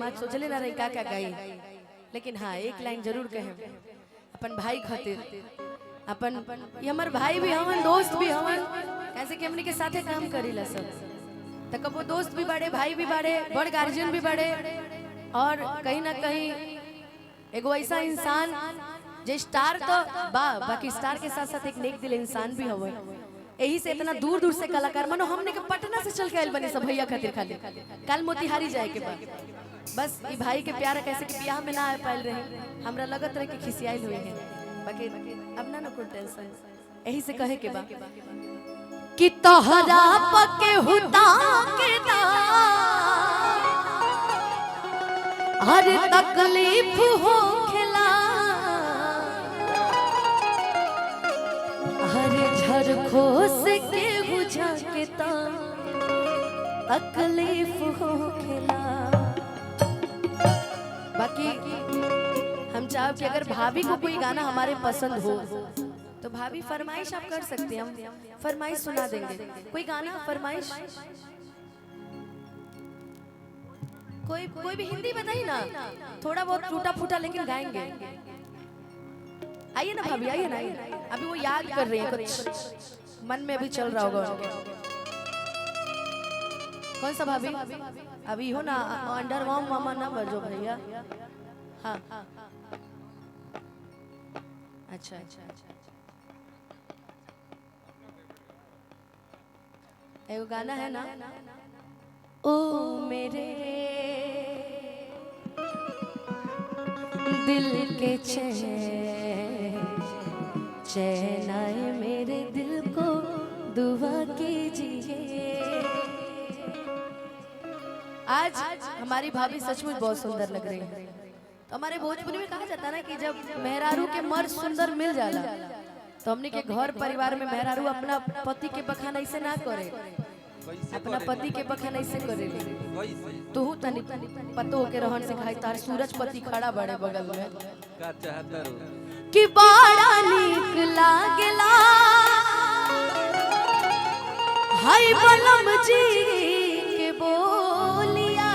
आज सोचले ना रही का गाई, लेकिन हाँ एक लाइन जरूर कहे अपन भाई खातिर। अपन ये हमार भाई भी हमन, दोस्त भी हमन, कैसे कि हमने के साथे काम करीला सब, तो कबो दोस्त भी बड़े, भाई भी बड़े, बड़ गार्जियन भी बड़े, और कहीं ना कहीं एगो ऐसा इंसान जो स्टार तो बाकी स्टार के साथ साथ एक नेक दिल इंसान भी हवे। यही से इतना दूर दूर से कलाकार मनो हमने के पटना से चल के आयल बनी सब भैया खातिर खाली कल मोतिहारी जाए के बाद, बस ई भाई के प्यार कैसे कि ब्याह में ना आ पाइल रहे, हमरा लगत रहे कि खिसियाइल हुई है, बाकी अब ना कोई टेंशन। यही से कहे के बा कि तोहरा पके हुता के दा हर तकलीफ हो खिला, हर झरखोस के बुझा के ता तकलीफ हो खिला। बाकी हम चाहे कि अगर भाभी को कोई गाना हमारे पसंद हो तो भाभी फरमाइश आप कर सकते हैं, हम फरमाइश सुना देंगे। कोई गाना फरमाइश, कोई भी हिंदी बताइए ना, थोड़ा बहुत टूटा फूटा लेकिन गाएंगे। आइए ना भाभी, आइए ना, अभी वो याद कर रही है, कुछ मन में अभी चल रहा होगा उनके। कौन सा भाभी? अभी हो ना अंडरवार्म मामा ना बजो भैया। हाँ अच्छा अच्छा, एगो गाना है ना, ओ मेरे दिल के चैन आए मेरे दिल को दुआ कीजिए। आज हमारी भाभी सचमुच बहुत सुंदर लग रही है। तो हमारे भोजपुरी में कहा जाता है ना कि जब मेहरारू के मर्द सुंदर मिल जाला तो हमने के घर परिवार में मेहरारू अपना पति के बखान ऐसे ना करे, अपना पति के बखान ऐसे करे। तू तनी पतो के रहन से खाई, तार सूरज पति खड़ा बड़े बगल में का चाहता रो कि बड़ा नीक लागेला हाय बलम जी के बोलिया,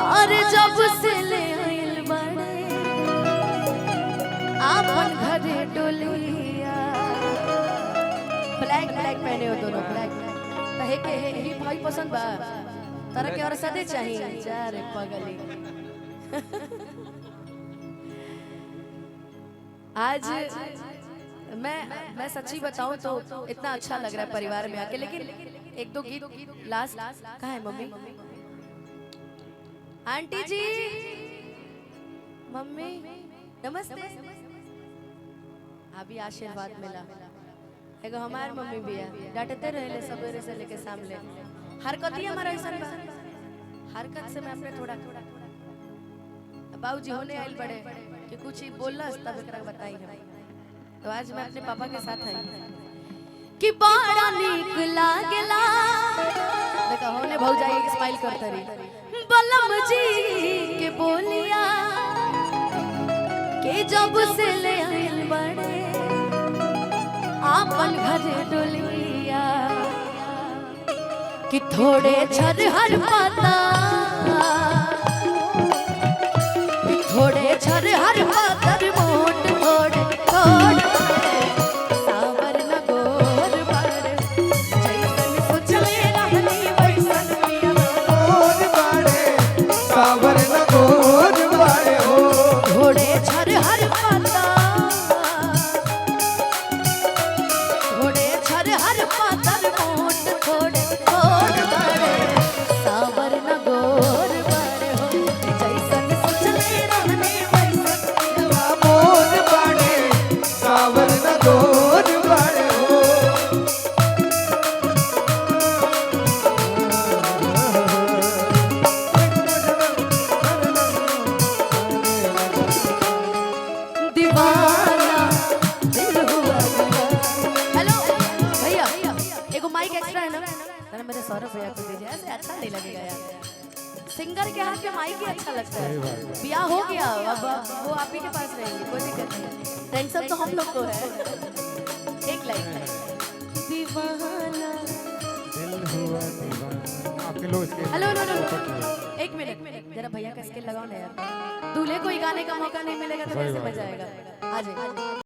और जब से ले आइल बड़े आपन घरे डोलिया। ब्लैक ब्लैक पहने हो दोनों, ब्लैक कहे के ही भाई पसंद बा तरह के और सदे चाहिए जा रे पगली। आज मैं सच्ची बताऊं तो इतना अच्छा लग रहा है परिवार में आके, लेकिन एक दो गीत लास्ट कहाँ है मम्मी? आंटी जी, मम्मी नमस्ते। अभी आशीर्वाद मिला, एगो हमार मम्मी भी है, डांटते रहे सवेरे से लेके सामने। हरकत ही हमारा ऐसा बा, हरकत से मैं अपने थोड़ा बाबूजी होने आइल बड़े कि कुछ ही बोलना तब एकरा बताई है। तो आज मैं अपने पापा के साथ आई कि बड़ा नीक लागेला, देखा होने भौजाई एक स्माइल करते रही, बलम जी के बोलिया के जब से ले आइल बड़े आपन घरे डोलिया, कि थोड़े छरहर पाता, थोड़े छरहर पातर मोट थोड़े थोड़े सावर न गोर बाड़े, जैसन सोचले रहनी वैसन पिया गोर बाड़े, सावर न गोर बाड़े हो। थोड़े छरहर पाता, थोड़े छरहर पातर मोट थोड़े थोड़े बाड़े सावर न गोर बाड़े हो, जैसन सोचले रहनी वैसन पिया गोर बाड़े, सावर न गोर बाड़े हो। दीवाना दिल हुआ दीवाना। हेलो भैया, एगो माइक एक्स्ट्रा है ना, जरा मेरे सौरभ भैया को दीजिए, ऐसे अच्छा नहीं लगेगा यार। सिंगर के हाथ में माइक ही अच्छा लगता है। ब्याह हो गया, अब वो आप ही के पास रहेंगे, कोई दिक्कत नहीं, टेंशन तो हम लोग को है। एक लाइन दीवाना दिल हुआ दीवाना। आपके लोग इसके हेलो नो नो एक मिनट जरा भैया का स्किल लगाओ ना यार, दूल्हे को ही गाने का मौका नहीं मिलेगा तो कैसे बजाएगा। आ जाइए।